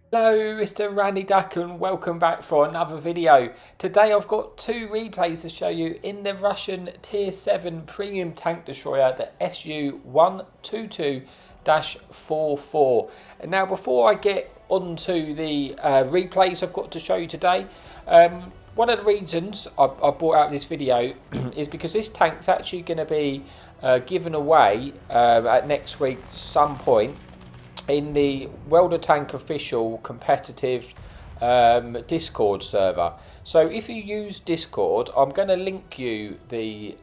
Hello, Mr. Randy Duck, and welcome back for another video. Today I've got two replays to show you in the Russian Tier 7 Premium Tank Destroyer, the SU-122-44. And now before I get onto the replays I've got to show you today, one of the reasons I brought out this video is because this tank's actually going to be given away at next week some point in the Welder Tank official competitive Discord server. So if you use Discord, I'm going to link you the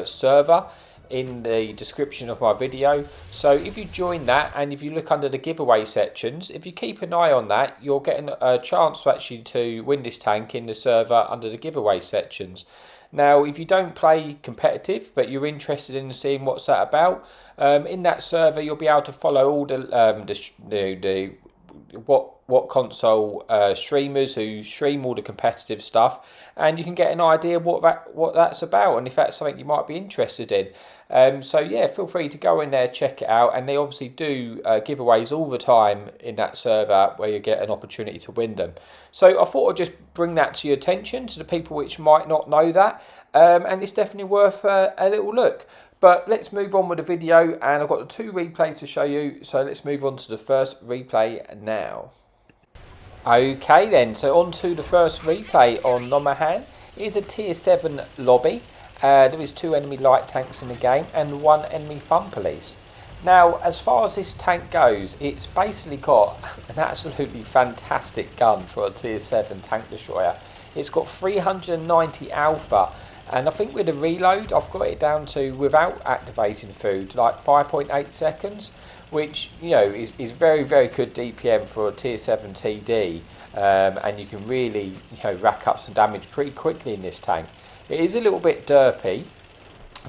server in the description of my video. So if you join that, and if you look under the giveaway sections, if you keep an eye on that, you're getting a chance to actually to win this tank in the server under the giveaway sections. Now, if you don't play competitive, but you're interested in seeing what's that about, in that server you'll be able to follow all the WotConsole streamers who stream all the competitive stuff, and you can get an idea what that's about, and if that's something you might be interested in. So yeah, feel free to go in there, check it out, and they obviously do giveaways all the time in that server where you get an opportunity to win them. So I thought I'd just bring that to your attention, to the people which might not know that, and it's definitely worth a little look. But let's move on with the video, and I've got the two replays to show you, so let's move on to the first replay now. Okay then, so on to the first replay on Nomahan. It is a tier 7 lobby. There is 2 enemy light tanks in the game and 1 enemy fun police. Now, as far as this tank goes, it's basically got an absolutely fantastic gun for a tier 7 tank destroyer. It's got 390 alpha, and I think with the reload, I've got it down to, without activating food, like 5.8 seconds, which, you know, is very, very good DPM for a tier 7 TD, and you can really, you know, rack up some damage pretty quickly in this tank. It is a little bit derpy.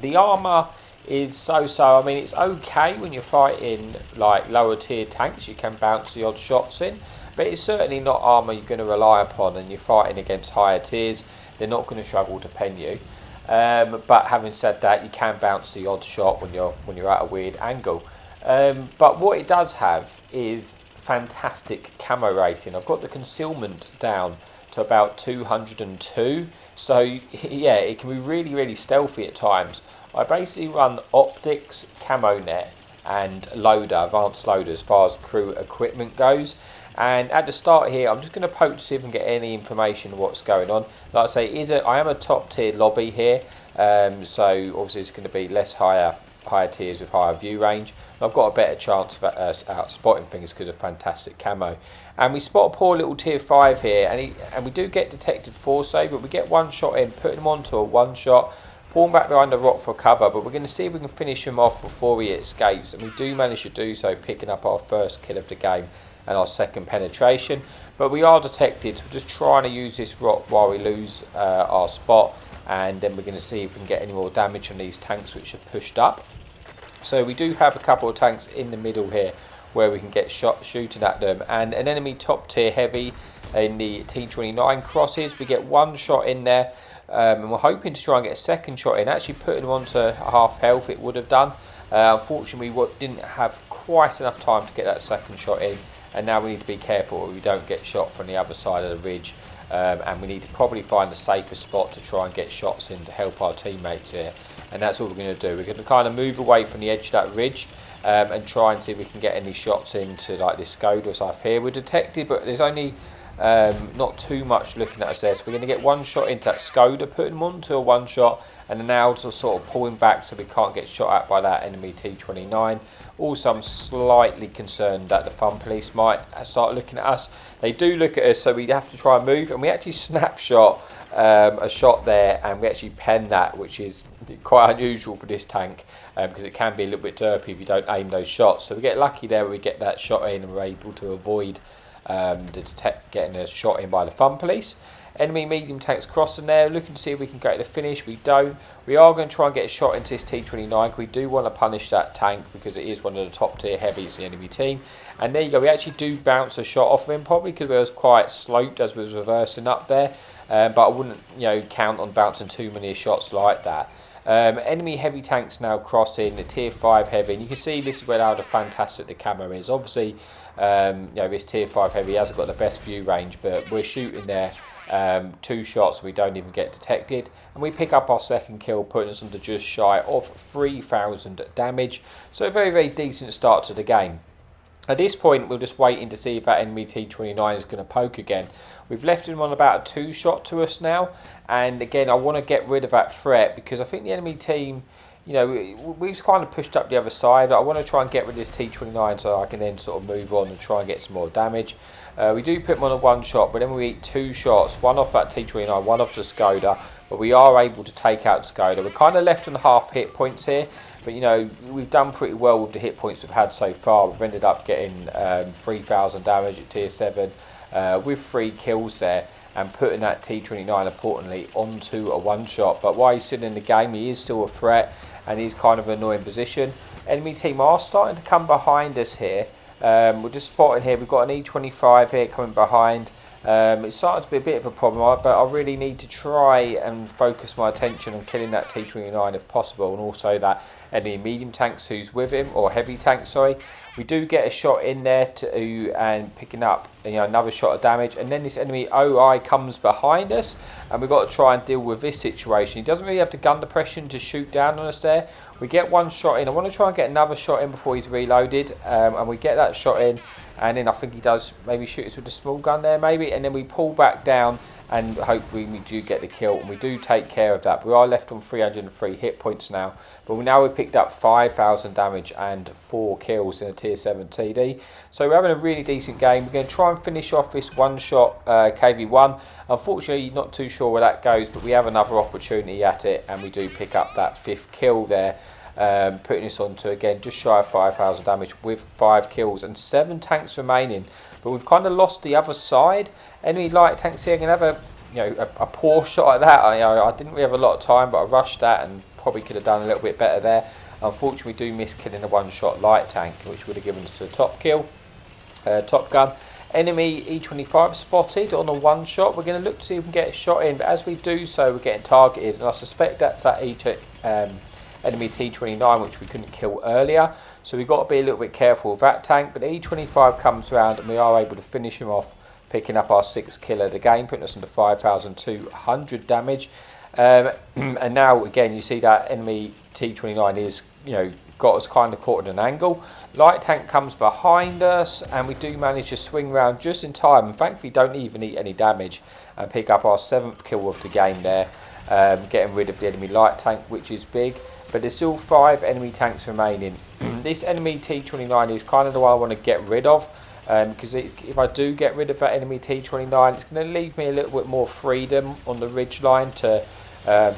The armour is so-so. I mean, it's okay when you're fighting like lower tier tanks, you can bounce the odd shots in, but it's certainly not armour you're going to rely upon, and you're fighting against higher tiers, they're not going to struggle to pen you. But having said that, you can bounce the odd shot when you're at a weird angle. But what it does have is fantastic camo rating. I've got the concealment down to about 202, so yeah, it can be really, really stealthy at times. I basically run optics, camo net, and loader, advanced loader, as far as crew equipment goes. And at the start here, I'm just going to poke to see if I can get any information of what's going on. Like I say, I am a top tier lobby here, so obviously it's going to be less higher tiers with higher view range. I've got a better chance of out spotting things because of fantastic camo. And we spot a poor little tier 5 here, and we do get detected force save, but we get one shot in, putting him onto a one shot, pulling back behind the rock for cover, but we're going to see if we can finish him off before he escapes, and we do manage to do so, picking up our first kill of the game and our second penetration. But we are detected, so we're just trying to use this rock while we lose our spot, and then we're going to see if we can get any more damage on these tanks which are pushed up. So we do have a couple of tanks in the middle here where we can get shooting at them, and an enemy top tier heavy in the T29 crosses. We get one shot in there, and we're hoping to try and get a second shot in, actually putting him onto half health. It would have done. Unfortunately, we didn't have quite enough time to get that second shot in, and now we need to be careful we don't get shot from the other side of the ridge, and we need to probably find a safer spot to try and get shots in to help our teammates here. And that's all we're going to do. We're going to kind of move away from the edge of that ridge, and try and see if we can get any shots into like this Skoda stuff here. We're detected, but there's only not too much looking at us there, so we're going to get one shot into that Skoda, putting him onto a one shot, and then now to sort of pull him back so we can't get shot at by that enemy T29. Also, I'm slightly concerned that the fun police might start looking at us. They do look at us, so we have to try and move, and we actually snapshot a shot there, and we actually pen that, which is quite unusual for this tank, because it can be a little bit derpy if you don't aim those shots. So we get lucky there, we get that shot in, and we're able to avoid getting a shot in by the fun police. Enemy medium tanks crossing there, looking to see if we can get the finish. We don't. We are going to try and get a shot into this T29. We do want to punish that tank because it is one of the top tier heavies in the enemy team. And there you go, we actually do bounce a shot off of him, probably because we was quite sloped as we was reversing up there. But I wouldn't, count on bouncing too many shots like that. Enemy heavy tanks now crossing the tier 5 heavy, and you can see this is where how fantastic the camera is. Obviously, you know, this tier 5 heavy hasn't got the best view range, but we're shooting there 2 shots, we don't even get detected, and we pick up our second kill, putting us under just shy of 3,000 damage. So a very, very decent start to the game. At this point, we're just waiting to see if that enemy T-29 is going to poke again. We've left him on about a 2-shot to us now, and again, I want to get rid of that threat because I think the enemy team, you know, we've kind of pushed up the other side. I want to try and get rid of this T-29 so I can then sort of move on and try and get some more damage. We do put him on a 1-shot, but then we eat 2 shots, one off that T-29, one off the Skoda, but we are able to take out the Skoda. We're kind of left on half hit points here, but you know, we've done pretty well with the hit points we've had so far. We've ended up getting 3,000 damage at tier 7 with 3 kills there, and putting that T-29 importantly onto a 1-shot. But while he's still in the game, he is still a threat, and he's kind of an annoying position. Enemy team are starting to come behind us here. We're just spotting here, we've got an E25 here coming behind. It's starting to be a bit of a problem, but I really need to try and focus my attention on killing that T-29 if possible, and also that enemy medium tanks who's with him, or heavy tank, sorry. We do get a shot in there and picking up, you know, another shot of damage, and then this enemy OI comes behind us, and we've got to try and deal with this situation. He doesn't really have the gun depression to shoot down on us there. We get 1 shot in. I want to try and get another shot in before he's reloaded, and we get that shot in, and then I think he does maybe shoot us with a small gun there maybe, and then we pull back down, and hopefully we do get the kill, and we do take care of that. But we are left on 303 hit points now, but we've picked up 5,000 damage and 4 kills in a tier 7 TD. So we're having a really decent game. We're going to try and finish off this 1-shot KV1. Unfortunately, not too sure where that goes, but we have another opportunity at it, and we do pick up that 5th kill there, putting us on to, again, just shy of 5,000 damage with 5 kills and 7 tanks remaining. But we've kind of lost the other side. Enemy light tanks here can have a, you know, a poor shot at that. I didn't really have a lot of time, but I rushed that and probably could have done a little bit better there. Unfortunately, we do miss killing a 1-shot light tank, which would have given us the top kill. Top gun. Enemy E25 spotted on a 1-shot. We're going to look to see if we can get a shot in, but as we do so, we're getting targeted, and I suspect that's that enemy T-29, which we couldn't kill earlier. So we've got to be a little bit careful with that tank, but the E25 comes around and we are able to finish him off, picking up our 6th kill of the game, putting us into 5,200 damage. And now again, you see that enemy T-29 is, you know, got us kind of caught at an angle. Light tank comes behind us, and we do manage to swing round just in time, and thankfully don't even eat any damage, and pick up our 7th kill of the game there, getting rid of the enemy light tank, which is big. But there's still 5 enemy tanks remaining. This enemy T-29 is kind of the one I want to get rid of, because if I do get rid of that enemy T-29, it's going to leave me a little bit more freedom on the ridge line to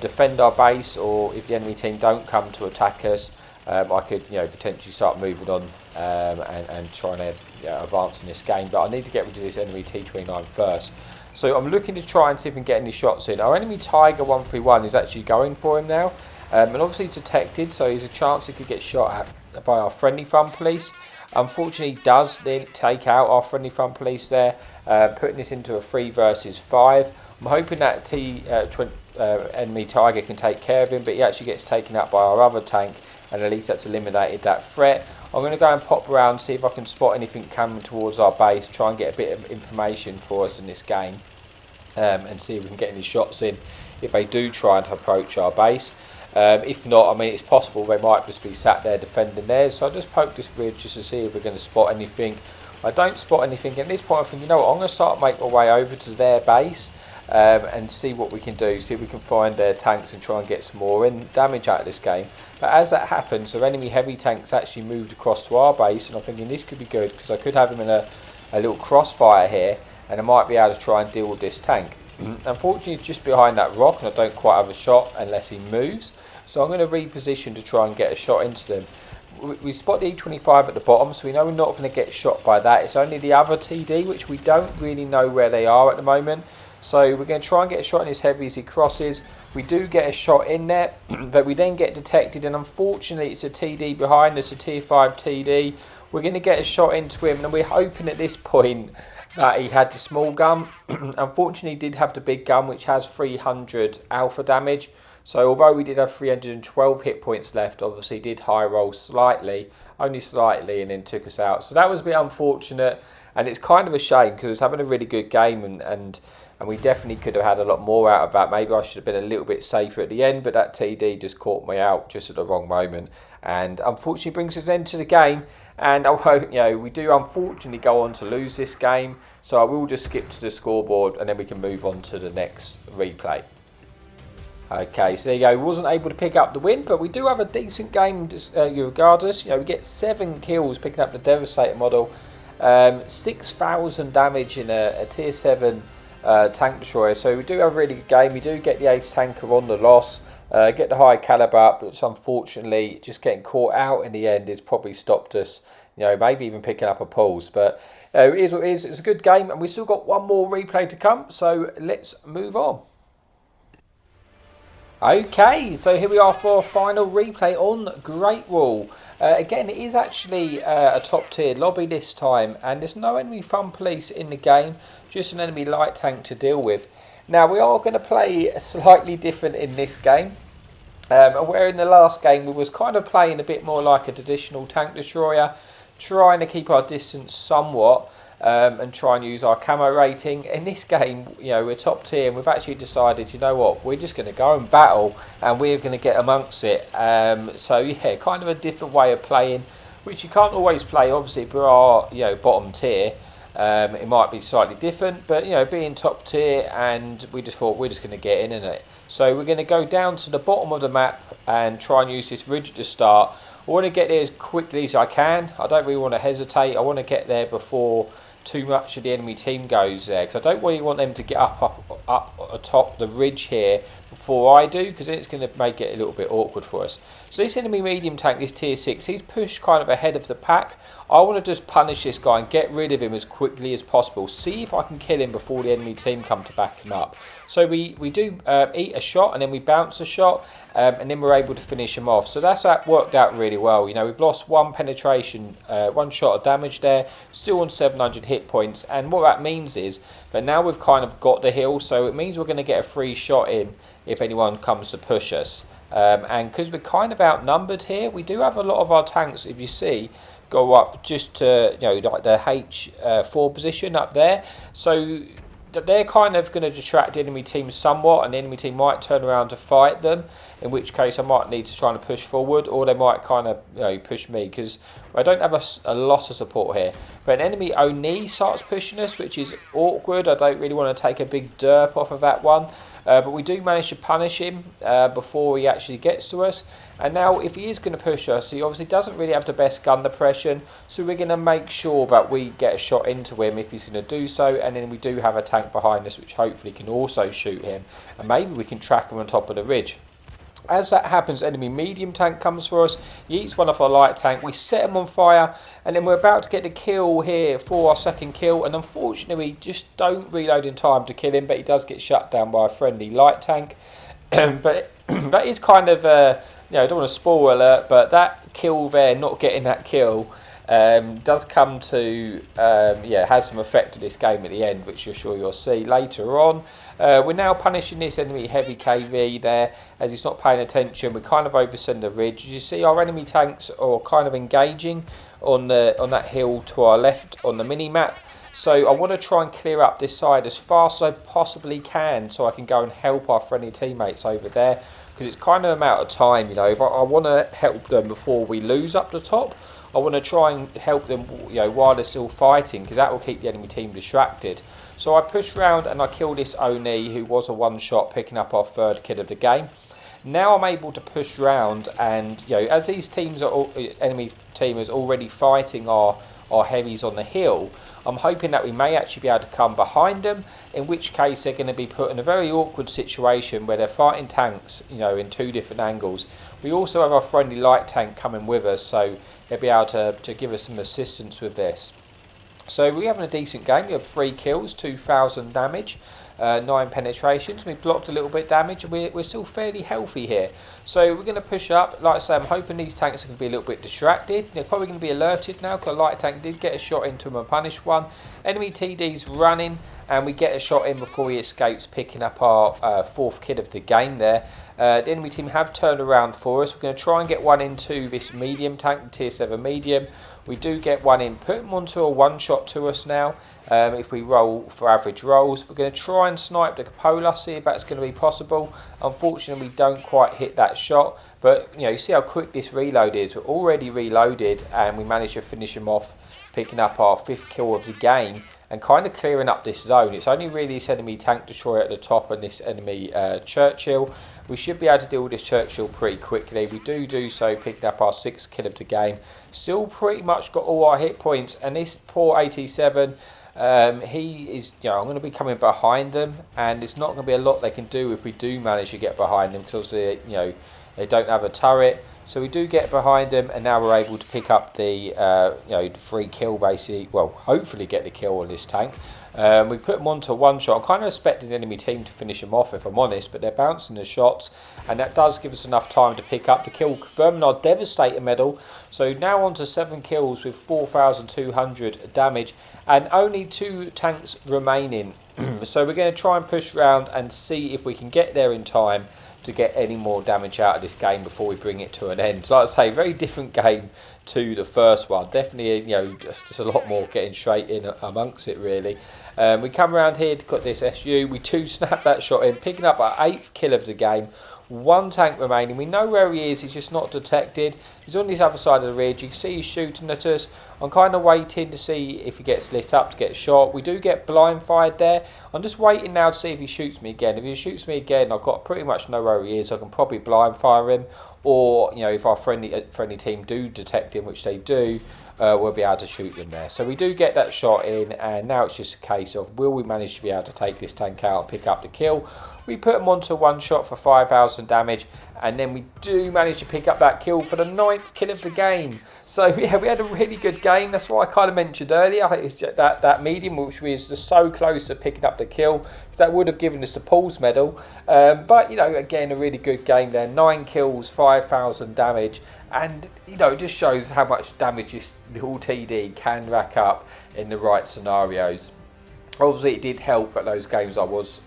defend our base, or if the enemy team don't come to attack us, I could, you know, potentially start moving on and trying to, you know, advance in this game. But I need to get rid of this enemy T-29 first. So I'm looking to try and see if we can get any shots in. Our enemy Tiger 131 is actually going for him now. And obviously detected, so there's a chance he could get shot at by our friendly fun police. Unfortunately, he does then take out our friendly fun police there, putting this into a 3 versus 5. I'm hoping that enemy Tiger can take care of him, but he actually gets taken out by our other tank, and at least that's eliminated that threat. I'm going to go and pop around, see if I can spot anything coming towards our base, try and get a bit of information for us in this game, and see if we can get any shots in if they do try and approach our base. If not, I mean, it's possible they might just be sat there defending theirs, so I'll just poke this ridge just to see if we're going to spot anything. I don't spot anything at this point. I think, you know what, I'm going to start make my way over to their base and see what we can do, see if we can find their tanks and try and get some more damage out of this game. But as that happens, the enemy heavy tanks actually moved across to our base, and I'm thinking this could be good because I could have them in a little crossfire here, and I might be able to try and deal with this tank. Unfortunately, it's just behind that rock, and I don't quite have a shot unless he moves. So I'm going to reposition to try and get a shot into them. We spot the E25 at the bottom, so we know we're not going to get shot by that. It's only the other TD, which we don't really know where they are at the moment. So we're going to try and get a shot in his heavy as he crosses. We do get a shot in there, but we then get detected, and unfortunately it's a TD behind us, a tier 5 TD. We're going to get a shot into him, and we're hoping at this point that he had the small gun. Unfortunately, he did have the big gun, which has 300 alpha damage. So although we did have 312 hit points left, obviously did high roll slightly, only slightly, and then took us out. So that was a bit unfortunate, and it's kind of a shame because I was having a really good game, and we definitely could have had a lot more out of that. Maybe I should have been a little bit safer at the end, but that TD just caught me out just at the wrong moment, and unfortunately brings us into the game. And we do unfortunately go on to lose this game, so I will just skip to the scoreboard and then we can move on to the next replay. Okay, so there you go. We wasn't able to pick up the win, but we do have a decent game regardless. We get 7 kills picking up the Devastator model, 6,000 damage in a tier 7 tank destroyer. So we do have a really good game. We do get the ace tanker on the loss, get the high caliber, but unfortunately just getting caught out in the end has probably stopped us. Maybe even picking up a pulse. But it is what it is. It's a good game, and we've still got one more replay to come. So let's move on. Okay, so here we are for our final replay on Great Wall. Again, it is actually a top tier lobby this time, and there's no enemy fun police in the game, just an enemy light tank to deal with. Now, we are going to play slightly different in this game. Where in the last game we was kind of playing a bit more like a traditional tank destroyer, trying to keep our distance somewhat, and try and use our camo rating. In this game, we're top tier, and we've actually decided, we're just going to go and battle, and we're going to get amongst it. So yeah, kind of a different way of playing, which you can't always play. Obviously, if we are bottom tier, it might be slightly different, but being top tier, and we just thought we're just going to get in it. So we're going to go down to the bottom of the map and try and use this ridge at the start. I want to get there as quickly as I can. I don't really want to hesitate. I want to get there before too much of the enemy team goes there, because I don't really want them to get up atop the ridge here before I do, because it's going to make it a little bit awkward for us. So this enemy medium tank, this tier 6, he's pushed kind of ahead of the pack. I want to just punish this guy and get rid of him as quickly as possible. See if I can kill him before the enemy team come to back him up. So we do eat a shot, and then we bounce a shot, and then we're able to finish him off. So that's worked out really well. We've lost 1 penetration, 1 shot of damage there, still on 700 hit points. And what that means is that now we've kind of got the hill, so it means we're going to get a free shot in if anyone comes to push us. And because we're kind of outnumbered here, we do have a lot of our tanks, if you see, go up just to like the H4 position up there. So they're kind of going to distract the enemy team somewhat, and the enemy team might turn around to fight them, in which case I might need to try and push forward, or they might kind of push me, because I don't have a lot of support here. But an enemy Oni starts pushing us, which is awkward. I don't really want to take a big derp off of that one. But we do manage to punish him before he actually gets to us. And now if he is going to push us, he obviously doesn't really have the best gun depression, so we're going to make sure that we get a shot into him if he's going to do so. And then we do have a tank behind us which hopefully can also shoot him, and maybe we can track him on top of the ridge. As that happens, enemy medium tank comes for us. He eats one of our light tank. We set him on fire, and then we're about to get the kill here for our second kill. And unfortunately, we just don't reload in time to kill him, but he does get shut down by a friendly light tank. But that is kind of, I don't want to spoil alert, but that kill there, not getting that kill, does come to, has some effect to this game at the end, which you're sure you'll see later on. We're now punishing this enemy heavy KV there, as he's not paying attention. We kind of oversend the ridge. You see our enemy tanks are kind of engaging on that hill to our left on the mini map. So I want to try and clear up this side as fast as I possibly can, so I can go and help our friendly teammates over there, because it's kind of a matter of time. If I want to help them before we lose up the top, I want to try and help them while they're still fighting, because that will keep the enemy team distracted. So I push round and I kill this Oni, who was a one shot, picking up our 3rd kill of the game. Now I'm able to push round, and as these teams enemy team is already fighting our heavies on the hill, I'm hoping that we may actually be able to come behind them, in which case they're going to be put in a very awkward situation where they're fighting tanks in 2 different angles. We also have our friendly light tank coming with us, so they'll be able to give us some assistance with this. So we're having a decent game. We have 3 kills, 2,000 damage, 9 penetrations. We blocked a little bit damage, and we're still fairly healthy here. So we're going to push up. Like I say, I'm hoping these tanks are going to be a little bit distracted. They're probably going to be alerted now, because a light tank did get a shot into him and punished one. Enemy TD's running, and we get a shot in before he escapes, picking up our 4th kill of the game there. The enemy team have turned around for us. We're going to try and get one into this medium tank, the tier 7 medium. We do get one in, put him onto a one-shot to us now. If we roll for average rolls, we're going to try and snipe the cupola, see if that's going to be possible. Unfortunately, we don't quite hit that shot, but you see how quick this reload is. We're already reloaded, and we managed to finish him off, picking up our 5th kill of the game and kind of clearing up this zone. It's only really this enemy tank destroyer at the top and this enemy Churchill. We should be able to deal with this Churchill pretty quickly. We do so, picking up our 6th kill of the game. Still pretty much got all our hit points, and this poor 87, he is, I'm going to be coming behind them, and it's not going to be a lot they can do if we do manage to get behind them, because they don't have a turret. So we do get behind them, and now we're able to pick up the 3 kill basically. Well, hopefully get the kill on this tank. We put them onto one shot. I'm kind of expecting the enemy team to finish them off, if I'm honest, but they're bouncing the shots, and that does give us enough time to pick up the kill, confirming our Devastator medal. So now on to 7 kills with 4,200 damage, and only 2 tanks remaining. So we're going to try and push around and see if we can get there in time to get any more damage out of this game before we bring it to an end. So like I say, very different game to the first one. Definitely, just a lot more getting straight in amongst it, really. We come around here, got this SU. We do snap that shot in, picking up our 8th kill of the game. 1 tank remaining. We know where he is. He's just not detected. He's on this other side of the ridge. You can see he's shooting at us. I'm kind of waiting to see if he gets lit up to get shot. We do get blind fired there. I'm just waiting now to see if he shoots me again. If he shoots me again, I've got pretty much know where he is. I can probably blind fire him. Or, if our friendly team do detect him, which they do, we'll be able to shoot them there. So we do get that shot in, and now it's just a case of, will we manage to be able to take this tank out and pick up the kill? We put him onto one shot for 5,000 damage, and then we do manage to pick up that kill for the 9th kill of the game. So yeah, we had a really good game. That's what I kind of mentioned earlier. It's that medium, which was just so close to picking up the kill, because that would have given us the Paul's medal. But again, a really good game there. 9 kills, 5,000 damage, and it just shows how much damage this little TD can rack up in the right scenarios. Obviously, it did help at those games I was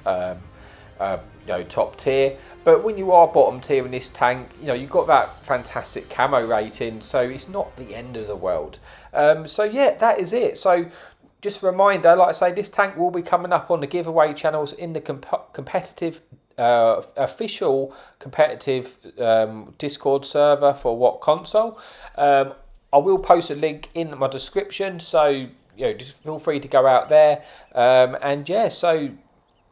top tier, but when you are bottom tier in this tank, you've got that fantastic camo rating, so it's not the end of the world. So yeah, that is it. So just a reminder, like I say, this tank will be coming up on the giveaway channels in the competitive official competitive Discord server for WotConsole. I will post a link in my description, so just feel free to go out there. And yeah, so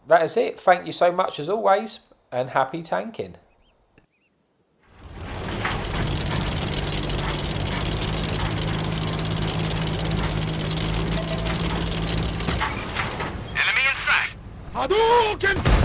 that is it. Thank you so much as always, and happy tanking. Enemy in sight! Hadouken!